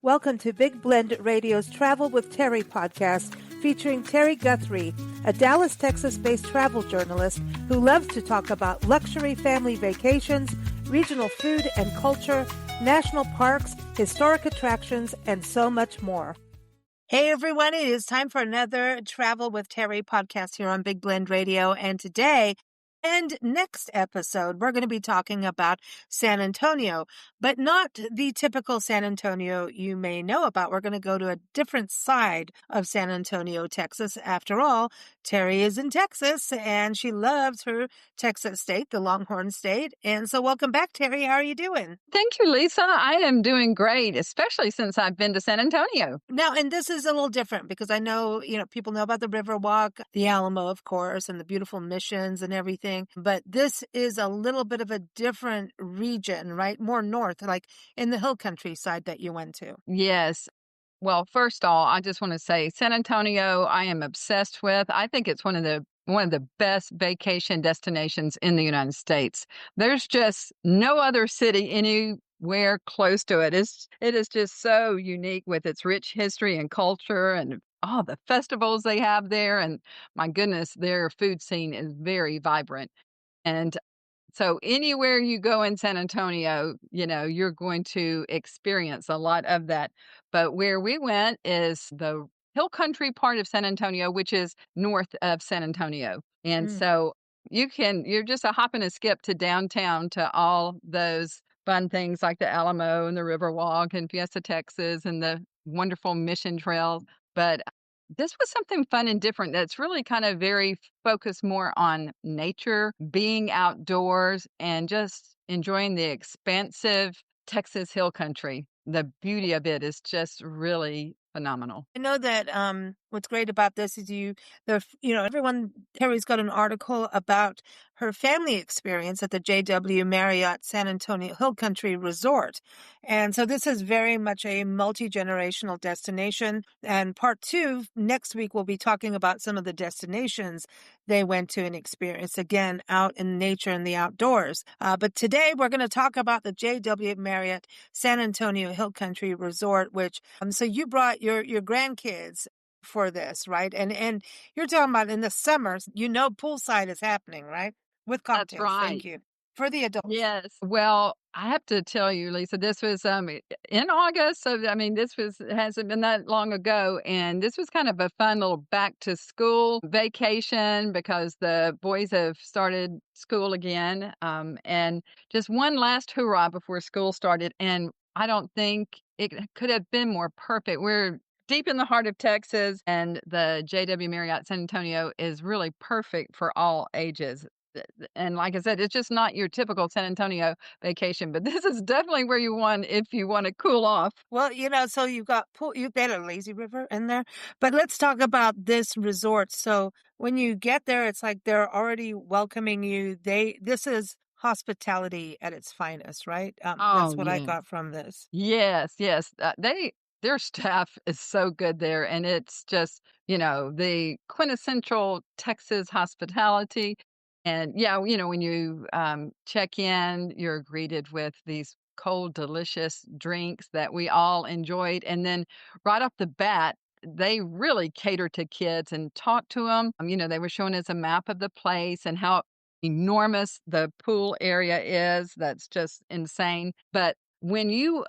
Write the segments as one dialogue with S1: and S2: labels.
S1: Welcome to Big Blend Radio's Travel with Terri podcast, featuring Terri Guthrie, a Dallas, Texas-based travel journalist who loves to talk about luxury family vacations, regional food and culture, national parks, historic attractions, and so much more. Hey everyone, it is time for another Travel with Terri podcast here on Big Blend Radio. And today and next episode, we're going to be talking about San Antonio, but not the typical San Antonio you may know about. We're going to go to a different side of San Antonio, Texas. After all, Terri is in Texas and she loves her Texas state, the Longhorn State. And so welcome back, Terri. How are you doing?
S2: Thank you, Lisa. I am doing great, especially since I've been to San Antonio.
S1: Now, and this is a little different because I know, people know about the River Walk, the Alamo, of course, and the beautiful missions and everything. But this is a little bit of a different region, right? More north, like in the hill country side that you went to.
S2: Yes. Well, first of all, I just want to say San Antonio, I am obsessed with. I think it's one of the best vacation destinations in the United States. There's just no other city anywhere close to it. It is just so unique with its rich history and culture and all the festivals they have there. And my goodness, their food scene is very vibrant. And so anywhere you go in San Antonio, you're going to experience a lot of that. But where we went is the hill country part of San Antonio, which is north of San Antonio. And so you're just a hop and a skip to downtown to all those fun things like the Alamo and the River Walk and Fiesta, Texas, and the wonderful mission trails. But this was something fun and different that's really kind of very focused more on nature, being outdoors, and just enjoying the expansive Texas hill country. The beauty of it is just really phenomenal.
S1: I know that what's great about this is everyone, Terry's got an article about her family experience at the JW Marriott San Antonio Hill Country Resort. And so this is very much a multi-generational destination. And part 2, next week, we'll be talking about some of the destinations they went to and experienced, again, out in nature and the outdoors. But today we're going to talk about the JW Marriott San Antonio Hill Country Resort, which, so you brought your grandkids for this, right? And you're talking about in the summer, poolside is happening, right? With cocktails.
S2: That's right.
S1: Thank you. For the adults.
S2: Yes. Well, I have to tell you, Lisa, this was in August. So, hasn't been that long ago. And this was kind of a fun little back to school vacation because the boys have started school again. And just one last hurrah before school started. And I don't think it could have been more perfect. We're deep in the heart of Texas, and the JW Marriott San Antonio is really perfect for all ages. And like I said, it's just not your typical San Antonio vacation, but this is definitely where you want if you want to cool off.
S1: Well, so you've got you've got a lazy river in there, but let's talk about this resort. So when you get there, it's like they're already welcoming you. This is hospitality at its finest, right? That's what I got from this.
S2: Yes. Their staff is so good there, and it's just, the quintessential Texas hospitality. And when you check in, you're greeted with these cold, delicious drinks that we all enjoyed. And then right off the bat, they really cater to kids and talk to them. They were showing us a map of the place and how enormous the pool area is. That's just insane. But when you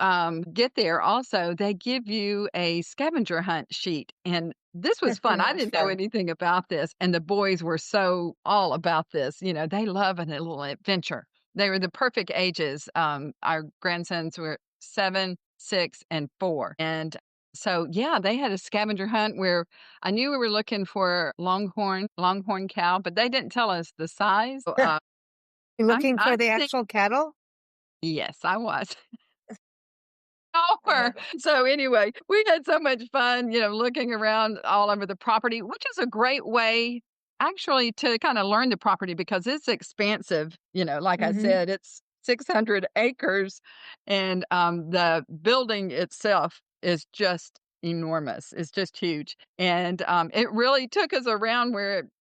S2: get there, also, they give you a scavenger hunt sheet. And this was fun. I didn't know anything about this. And the boys were so all about this. They love a little adventure. They were the perfect ages. Our grandsons were 7, 6, and 4. And so, they had a scavenger hunt where I knew we were looking for longhorn cow, but they didn't tell us the size.
S1: You're looking for the actual cattle?
S2: Yes, I was. So anyway, we had so much fun, looking around all over the property, which is a great way actually to kind of learn the property because it's expansive. Like I said, it's 600 acres and the building itself is just enormous. It's just huge. And it really took us around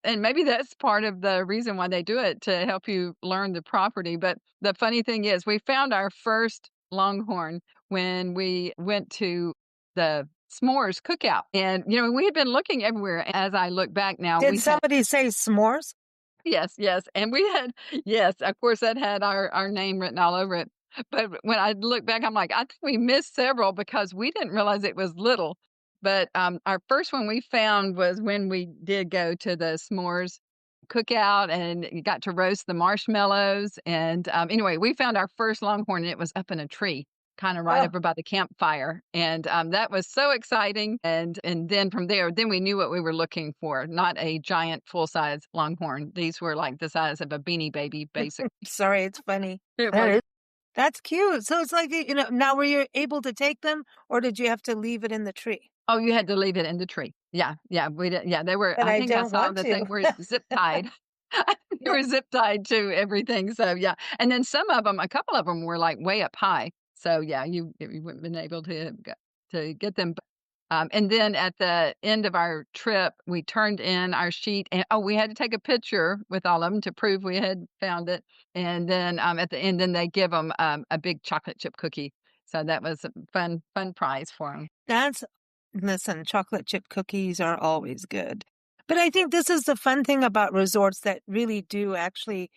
S2: and maybe that's part of the reason why they do it, to help you learn the property. But the funny thing is we found our first longhorn when we went to the s'mores cookout. And, we had been looking everywhere. As I look back now,
S1: Did
S2: we had
S1: somebody say s'mores?
S2: yes, yes, and we had yes, of course, that had our name written all over it. But when I look back, I'm like, I think we missed several because we didn't realize it was little. But, our first one we found was when we did go to the s'mores cookout and you got to roast the marshmallows, and, anyway, we found our first longhorn, and it was up in a tree, kinda right
S1: Oh,
S2: over by the campfire, and, that was so exciting, and then from there, then we knew what we were looking for, not a giant full-size longhorn. These were, like, the size of a Beanie Baby, basic.
S1: sorry, it's funny.
S2: It
S1: That
S2: was
S1: is that's cute. So it's like, now were you able to take them or did you have to leave it in the tree?
S2: Oh, you had to leave it in the tree. Yeah, yeah, we did yeah, they were
S1: But
S2: I
S1: I
S2: think I
S1: don't
S2: saw
S1: want
S2: that they
S1: to.
S2: were zip tied. They were zip tied to everything, so, yeah, and then some of them, a couple of them were, like, way up high, so, yeah, you wouldn't been able to get them, and then at the end of our trip, we turned in our sheet and we had to take a picture with all of them to prove we had found it, and then, at the end, then they give 'em, a big chocolate chip cookie, so that was a fun prize for them.
S1: That's Listen, chocolate chip cookies are always good. But I think this is the fun thing about resorts that really do actually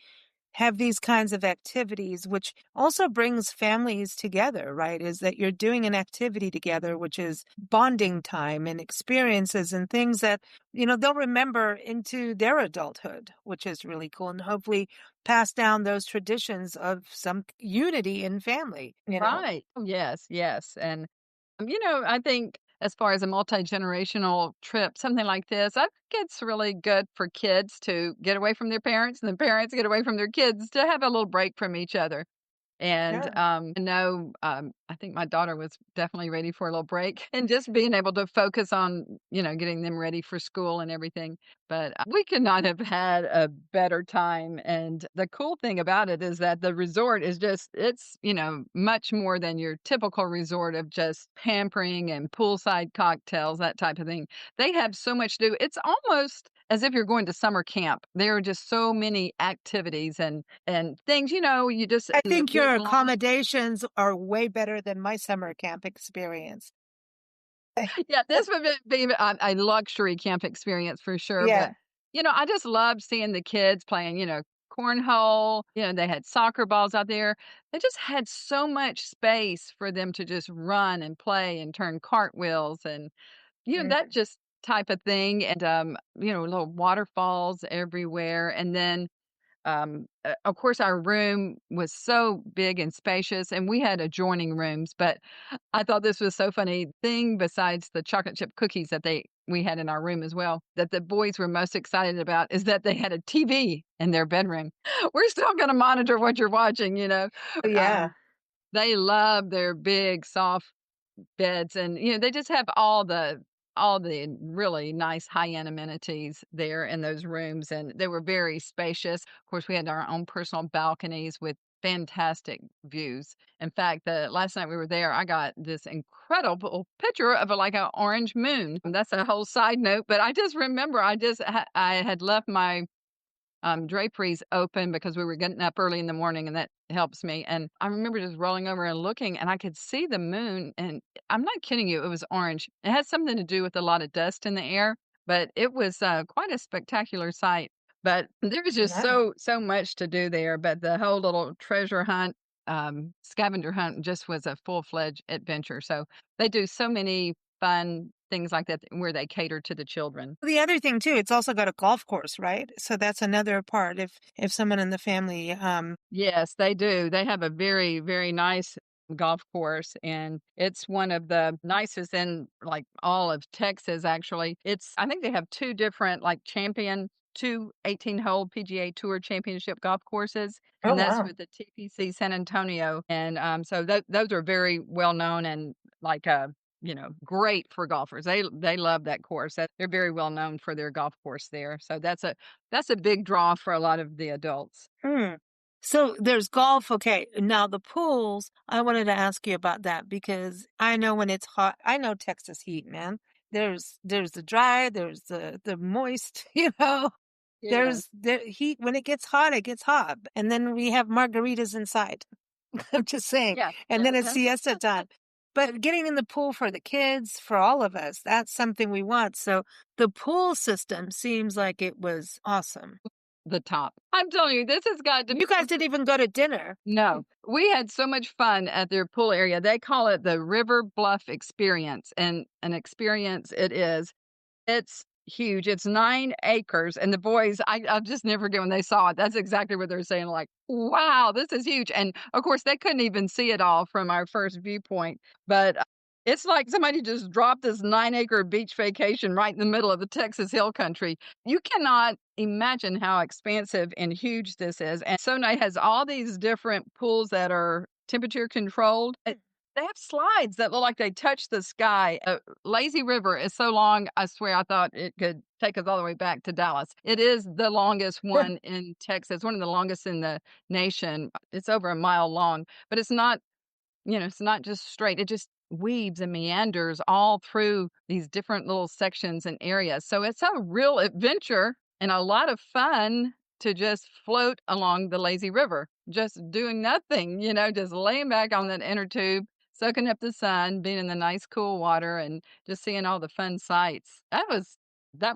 S1: have these kinds of activities, which also brings families together, right? Is that you're doing an activity together, which is bonding time and experiences and things that, they'll remember into their adulthood, which is really cool. And hopefully pass down those traditions of some unity in family.
S2: Right. Oh, yes, yes, and, I think as far as a multi-generational trip, something like this, I think it's really good for kids to get away from their parents and the parents get away from their kids to have a little break from each other. And,
S1: Yeah.
S2: I think my daughter was definitely ready for a little break and just being able to focus on, getting them ready for school and everything. But we could not have had a better time. And the cool thing about it is that the resort is just, it's, much more than your typical resort of just pampering and poolside cocktails, that type of thing. They have so much to do. It's almost as if you're going to summer camp. There are just so many activities and things, you just
S1: I
S2: in the
S1: think
S2: big
S1: your
S2: lawn.
S1: accommodations are way better than my summer camp experience.
S2: Yeah, this would be a luxury camp experience for sure, but,
S1: Yeah.
S2: I just loved seeing the kids playing, cornhole, they had soccer balls out there. They just had so much space for them to just run and play and turn cartwheels and, that
S1: Mm.
S2: just type of thing, and, little waterfalls everywhere, and then of course, our room was so big and spacious, and we had adjoining rooms, but I thought this was so funny. Thing besides the chocolate chip cookies that we had in our room as well, that the boys were most excited about is that they had a TV in their bedroom. We're still gonna monitor what you're watching,
S1: Yeah.
S2: They love their big, soft beds and, they just have all the really nice high-end amenities there in those rooms, and they were very spacious. Of course, we had our own personal balconies with fantastic views. In fact, the last night we were there, I got this incredible picture of like an orange moon. That's a whole side note, but I just remember I had left my draperies open because we were getting up early in the morning, and that helps me, and I remember just rolling over and looking, and I could see the moon, and I'm not kidding you, it was orange. It had something to do with a lot of dust in the air, but it was, quite a spectacular sight. But there was just
S1: Nice.
S2: so much to do there, but the whole little treasure hunt, scavenger hunt just was a full-fledged adventure, so they do so many fun things like that where they cater to the children.
S1: The other thing too, it's also got a golf course, right? So that's another part if someone in the family,
S2: Yes, they do. They have a very, very nice golf course, and it's one of the nicest in, like, all of Texas, actually. I think they have 2 different, like, 2 18-hole PGA Tour Championship golf courses,
S1: oh
S2: and that's
S1: wow.
S2: with the TPC San Antonio, and, so those are very well known and, like, great for golfers. They love that course. They're very well known for their golf course there, so that's a big draw for a lot of the adults.
S1: Hmm. So there's golf. Okay. Now the pools, I wanted to ask you about that because I know when it's hot, I know Texas heat, man. There's the dry, there's the moist,
S2: Yes.
S1: there's the heat. When it gets hot, it gets hot. And then we have margaritas inside. I'm just saying.
S2: Yeah,
S1: And
S2: yeah,
S1: then it's
S2: that's
S1: siesta time. But getting in the pool for the kids, for all of us, that's something we want. So the pool system seems like it was awesome.
S2: The top. I'm telling you, this has got to be.
S1: You guys didn't even go to dinner.
S2: No, we had so much fun at their pool area. They call it the River Bluff experience, and an experience it is. It's huge. It's 9 acres, and the boys, I'll just never forget when they saw it. That's exactly what they're saying, like, "Wow, this is huge." And, of course, they couldn't even see it all from our first viewpoint, but, it's like somebody just dropped this 9-acre beach vacation right in the middle of the Texas Hill Country. You cannot imagine how expansive and huge this is, and so nice. It has all these different pools that are temperature controlled. They have slides that look like they touch the sky. Lazy River is so long, I swear I thought it could take us all the way back to Dallas. It is the longest one in Texas, one of the longest in the nation. It's over a mile long, but it's not, it's not just straight. It just weaves and meanders all through these different little sections and areas. So it's a real adventure and a lot of fun to just float along the lazy river, just doing nothing, just laying back on that inner tube, soaking up the sun, being in the nice cool water and just seeing all the fun sights. That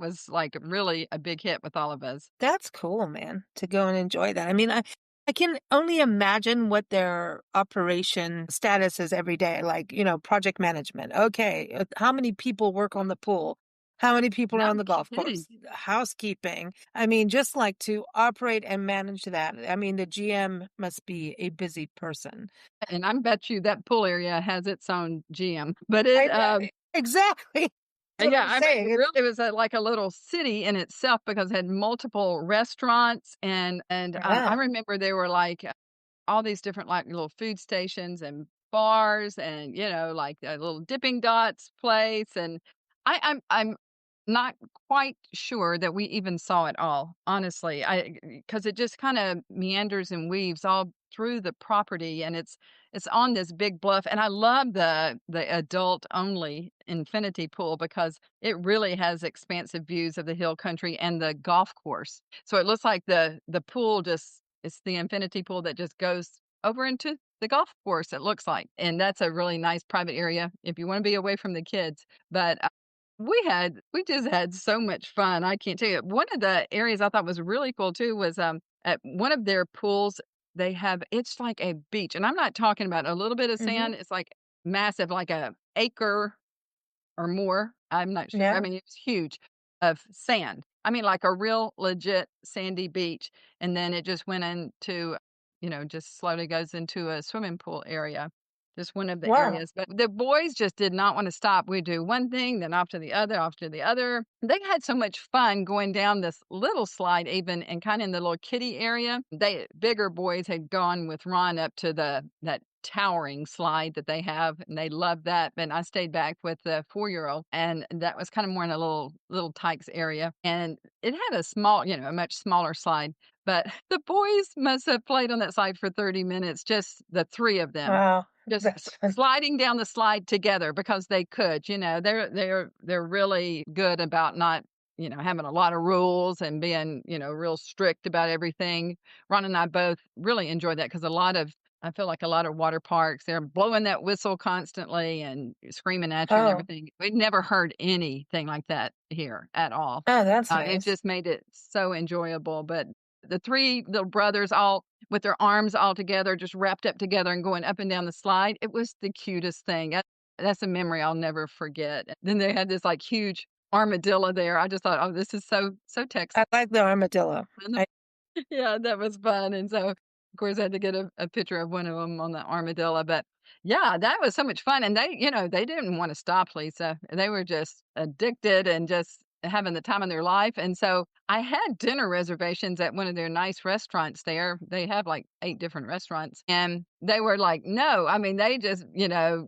S2: was like really a big hit with all of us.
S1: That's cool, man, to go and enjoy that. I mean, I can only imagine what their operation status is every day, like, project management. Okay, how many people work on the pool? How many people are
S2: No
S1: on the golf
S2: kidding.
S1: course? Housekeeping. I mean, just like to operate and manage that. I mean, the GM must be a busy person.
S2: And I bet you that pool area has its own GM, but it,
S1: I know, exactly. That's what
S2: yeah,
S1: I'm
S2: I mean,
S1: saying.
S2: it was like a little city in itself because it had multiple restaurants and I
S1: Yeah.
S2: remember there were like all these different like little food stations and bars and like a little dipping dots place and I'm not quite sure that we even saw it all, honestly. I Because it just kind of meanders and weaves all through the property and it's on this big bluff and I love the adult only infinity pool because it really has expansive views of the hill country and the golf course. So it looks like the pool just it's the infinity pool that just goes over into the golf course, it looks like. And that's a really nice private area if you want to be away from the kids. But we just had so much fun. I can't tell you. One of the areas I thought was really cool too was at one of their pools, they have it's like a beach. And I'm not talking about a little bit of
S1: Hmm.
S2: sand. It's like massive, like a acre or more. I'm not sure. I
S1: Yeah.
S2: mean, it's huge of sand. I mean, like a real legit sandy beach. And then it just went into, just slowly goes into a swimming pool area. Just one of the
S1: Wow.
S2: areas. But the boys just did not want to stop. We do one thing, then off to the other, off to the other. They had so much fun going down this little slide, even and kind of in the little kiddie area. They bigger boys had gone with Ron up to that towering slide that they have, and they loved that. And I stayed back with the 4-year-old, and that was kind of more in a little Tykes area. And it had a small, a much smaller slide. But the boys must have played on that slide for 30 minutes, just the 3 of them.
S1: Wow.
S2: Just
S1: That's fun.
S2: sliding down the slide together because they could, they're really good about not, having a lot of rules and being, real strict about everything. Ron and I both really enjoy that because I feel like a lot of water parks, they're blowing that whistle constantly and screaming at you and
S1: Oh.
S2: everything. We'd never heard anything like that here at all.
S1: Oh, that's
S2: It
S1: nice.
S2: just made it so enjoyable. But the 3 little brothers all with their arms all together, just wrapped up together and going up and down the slide, it was the cutest thing. That's a memory I'll never forget. Then they had this like huge armadillo there. I just thought, oh, this is so Texas.
S1: I like the armadillo. I
S2: Yeah, that was fun, and so, of course, I had to get a picture of one of them on the armadillo, but, yeah, that was so much fun, and they didn't wanna stop, Lisa. They were just addicted and just having the time of their life, and so I had dinner reservations at one of their nice restaurants there. They have, like, 8 different restaurants, and they were like, "No." I mean, they just,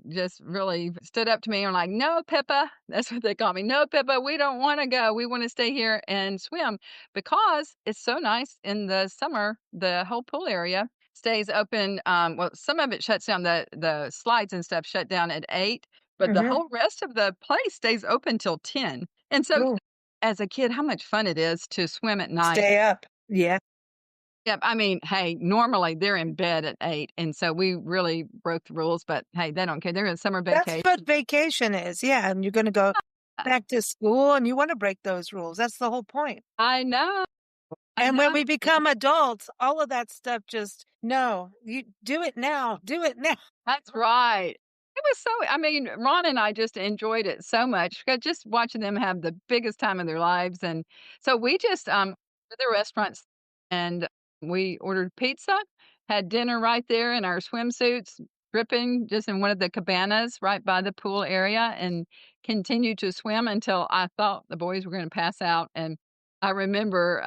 S2: just really stood up to me and like, "No, Pippa." That's what they call me. "No, Pippa, we don't wanna go. We wanna stay here and swim." Because it's so nice in the summer, the whole pool area stays open, well, some of it shuts down, the slides and stuff shut down at 8, but the
S1: Mhm.
S2: whole rest of the place stays open till 10. And so,
S1: Ooh,
S2: as a kid, how much fun it is to swim at night.
S1: stay up. Yeah.
S2: Yep, I mean, hey, normally they're in bed at 8, and so we really broke the rules, but hey, they don't care. They're in summer
S1: That's
S2: vacation.
S1: what vacation is. Yeah. And you're going to go back to school and you want to break those rules. That's the whole point.
S2: I know, I
S1: And when
S2: know.
S1: we become adults, all of that stuff just, no, you do it now. Do it now.
S2: That's right. It was so I mean, Ron and I just enjoyed it so much, 'cause just watching them have the biggest time of their lives, and so we just, to the restaurants, and we ordered pizza, had dinner right there in our swimsuits, dripping just in one of the cabanas right by the pool area, and continued to swim until I thought the boys were gonna pass out, and I remember,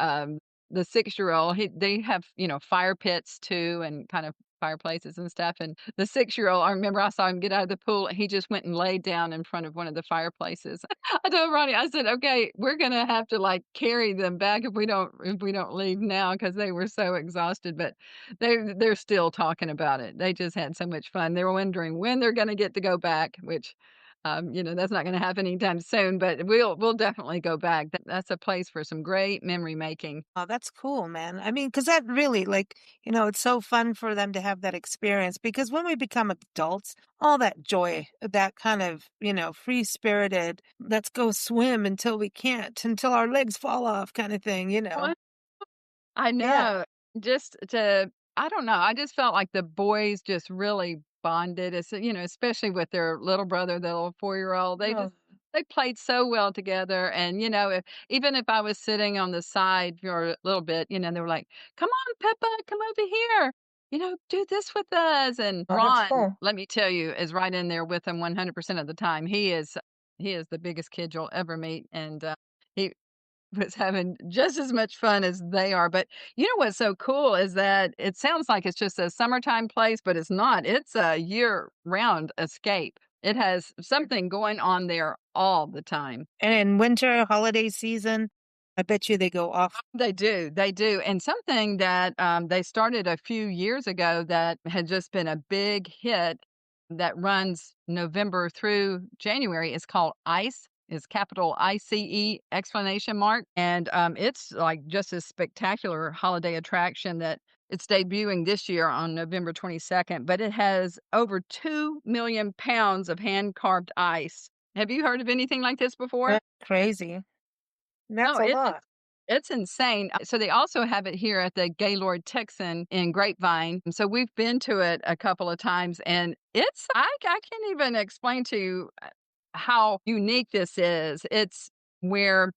S2: the six-year-old, he they have, fire pits too and kind of fireplaces and stuff, and the six-year-old, I remember I saw him get out of the pool, and he just went and laid down in front of one of the fireplaces. I told Ronnie, I said, "Okay, we're gonna have to, like, carry them back if we don't leave now because they were so exhausted, but they're still talking about it. They just had so much fun. They were wondering when they're gonna get to go back, which, that's not gonna happen anytime soon, but we'll definitely go back. That's a place for some great memory making.
S1: Oh, that's cool, man. I mean, because that really, like, it's so fun for them to have that experience. Because when we become adults, all that joy, that kind of, free spirited, let's go swim until we can't, until our legs fall off kind of thing.
S2: I
S1: Yeah.
S2: know. Just to I don't know, I just felt like the boys just really bonded, especially with their little brother, the little four-year-old.
S1: Oh,
S2: They played so well together, and, if I was sitting on the side for a little bit, they were like, "Come on, Peppa, come over here. Do this with us." And
S1: oh, that's
S2: Ron,
S1: cool.
S2: let me tell you, is right in there with them 100% of the time. He is the biggest kid you'll ever meet, and, he was having just as much fun as they are, but you know what's so cool is that it sounds like it's just a summertime place, but it's not. It's a year-round escape. It has something going on there all the time.
S1: And in winter, holiday season, I bet you they go off.
S2: They do, and something that, they started a few years ago that had just been a big hit that runs November through January is called ICE, is capital ICE exclamation mark, and, it's, like, just a spectacular holiday attraction that it's debuting this year on November 22nd, but it has over 2,000,000 pounds of hand-carved ice. Have you heard of anything like this before?
S1: That's crazy. That's
S2: No,
S1: a
S2: it's
S1: lot.
S2: it's insane. So they also have it here at the Gaylord Texan in Grapevine. So we've been to it a couple of times, and I can't even explain to you how unique this is. It's where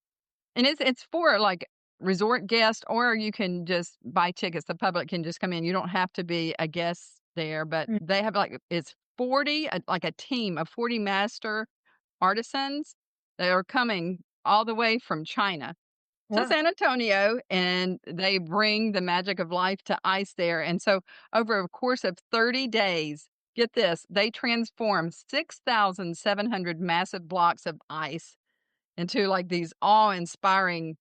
S2: and it's for, like, resort guests, or you can just buy tickets. The public can just come in. You don't have to be a guest there, but
S1: Mm,
S2: they have, like, it's 40, like a team of 40 master artisans that are coming all the way from China to
S1: wow.
S2: San Antonio, and they bring the magic of life to ice there, and so over a course of 30 days, get this, they transform 6,700 massive blocks of ice into, like, these awe-inspiring,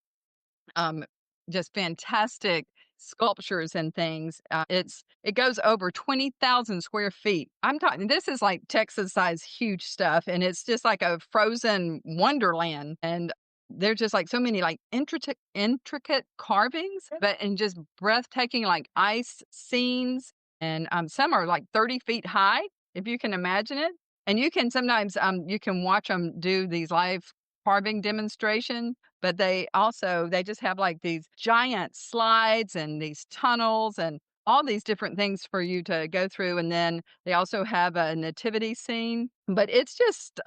S2: um, just fantastic sculptures and things. It goes over 20,000 square feet. I'm talking this is like Texas-size huge stuff, and it's just like a frozen wonderland, and they're just, like, so many, like, intricate carvings, but and just breathtaking, like, ice scenes, and, some are, like, 30 feet high, if you can imagine it, and you can sometimes, you can watch them do these live carving demonstration, but they just have, like, these giant slides and these tunnels and all these different things for you to go through, and then they also have a nativity scene, but it's just,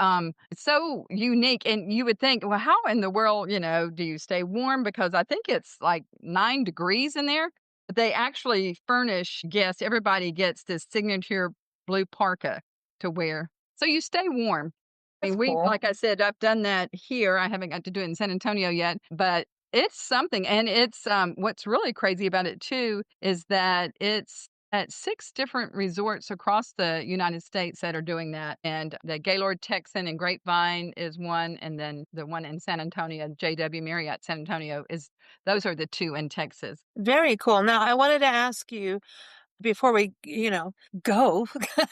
S2: it's so unique, and you would think, "Well, how in the world, do you stay warm?" Because I think it's, like, 9 degrees in there, but they actually furnish guests everybody gets this signature blue parka to wear, so you stay warm. I
S1: That's
S2: mean, we
S1: cool.
S2: like I said, I've done that here. I haven't got to do it in San Antonio yet, but it's something, and what's really crazy about it too is that it's at 6 different resorts across the United States that are doing that, and the Gaylord Texan in Grapevine is one, and then the one in San Antonio, JW Marriott San Antonio is those are the 2 in Texas.
S1: Very cool. Now, I wanted to ask you before we, go,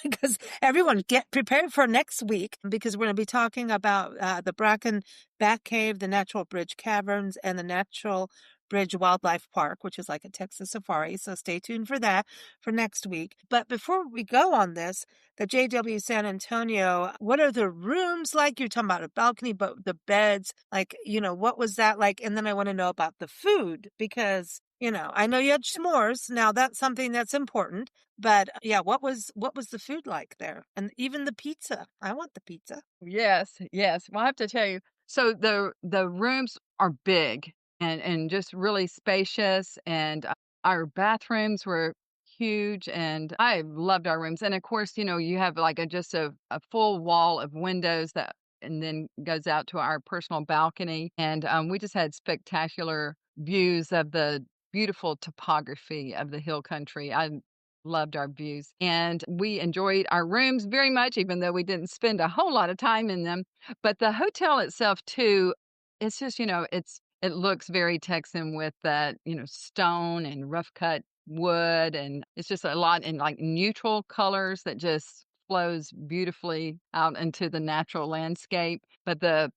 S1: because everyone get prepared for next week because we're going to be talking about the Bracken Bat Cave, the Natural Bridge Caverns, and the Natural Bridge Wildlife Park, which is like a Texas safari. So stay tuned for that for next week. But before we go on this, the JW San Antonio, what are the rooms like? You're talking about a balcony, but the beds, like, what was that like? And then I want to know about the food because, I know you had s'mores. Now that's something that's important. But yeah, what was the food like there? And even the pizza. I want the pizza.
S2: Yes, yes. Well, I have to tell you, so the rooms are big and just really spacious, and our bathrooms were huge, and I loved our rooms. And of course, you have like just a full wall of windows that and then goes out to our personal balcony, and we just had spectacular views of the beautiful topography of the hill country. I loved our views. And we enjoyed our rooms very much, even though we didn't spend a whole lot of time in them. But the hotel itself, too, it's just, it looks very Texan with that, stone and rough cut wood. And it's just a lot in like neutral colors that just flows beautifully out into the natural landscape. But the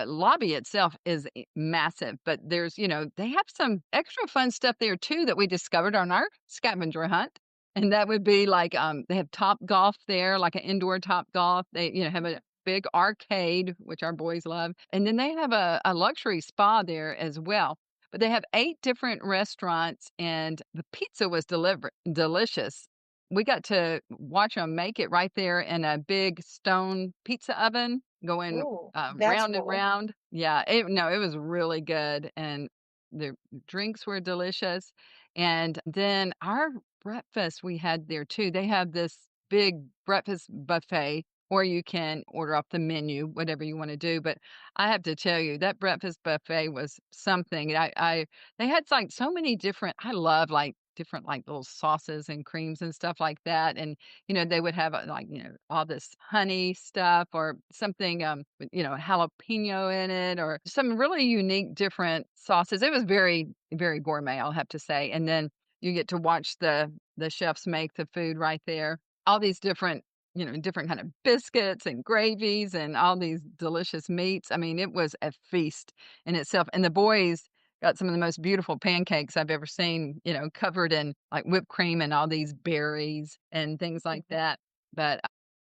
S2: lobby itself is massive, but there's, they have some extra fun stuff there too that we discovered on our scavenger hunt. And that would be like, they have Top Golf there, like an indoor Top Golf. They, have a big arcade, which our boys love. And then they have a luxury spa there as well. But they have 8 different restaurants, and the pizza was delicious. We got to watch them make it right there in a big stone pizza oven going
S1: Ooh, that's
S2: round and
S1: cool.
S2: round. Yeah, it was really good. And the drinks were delicious. And then our breakfast we had there too. They have this big breakfast buffet, or you can order off the menu, whatever you want to do. But I have to tell you, that breakfast buffet was something. They had like so many different. I love like different like little sauces and creams and stuff like that. And they would have like all this honey stuff or something with jalapeno in it or some really unique different sauces. It was very very gourmet, I'll have to say. And then you get to watch the chefs make the food right there. All these different kind of biscuits and gravies and all these delicious meats. I mean, it was a feast in itself. And the boys got some of the most beautiful pancakes I've ever seen, covered in like whipped cream and all these berries and things like that. But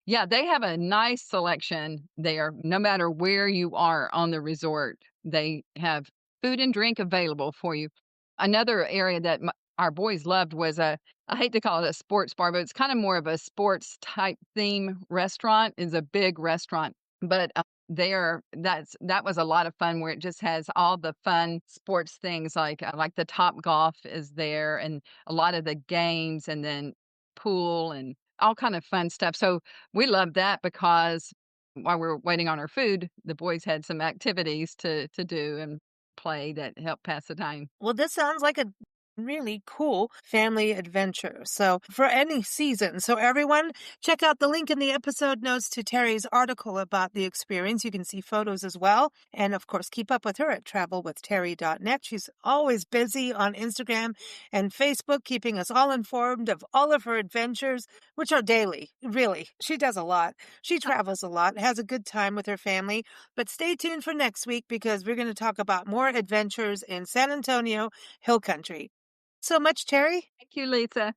S2: yeah, they have a nice selection there. No matter where you are on the resort, they have food and drink available for you. Another area that our boys loved was I hate to call it a sports bar, but it's kind of more of a sports type theme restaurant. Is a big restaurant, but that was a lot of fun where it just has all the fun sports things like the Top Golf is there and a lot of the games and then pool and all kind of fun stuff. So we loved that because while we were waiting on our food, the boys had some activities to do and play that helped pass the time.
S1: Well, this sounds like a really cool family adventure. So for any season. So everyone check out the link in the episode notes to Terri's article about the experience. You can see photos as well. And of course, keep up with her at travelwithterri.net. She's always busy on Instagram and Facebook, keeping us all informed of all of her adventures, which are daily. Really, she does a lot. She travels a lot, has a good time with her family. But stay tuned for next week because we're going to talk about more adventures in San Antonio Hill Country. So much, Terri.
S2: Thank you, Lisa.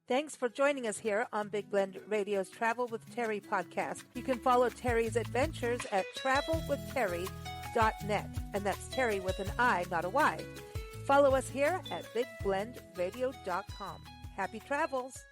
S1: Thanks for joining us here on Big Blend Radio's Travel with Terri podcast. You can follow Terri's adventures at travelwithterri.net, and that's Terri with an I, not a Y. Follow us here at bigblendradio.com. Happy travels!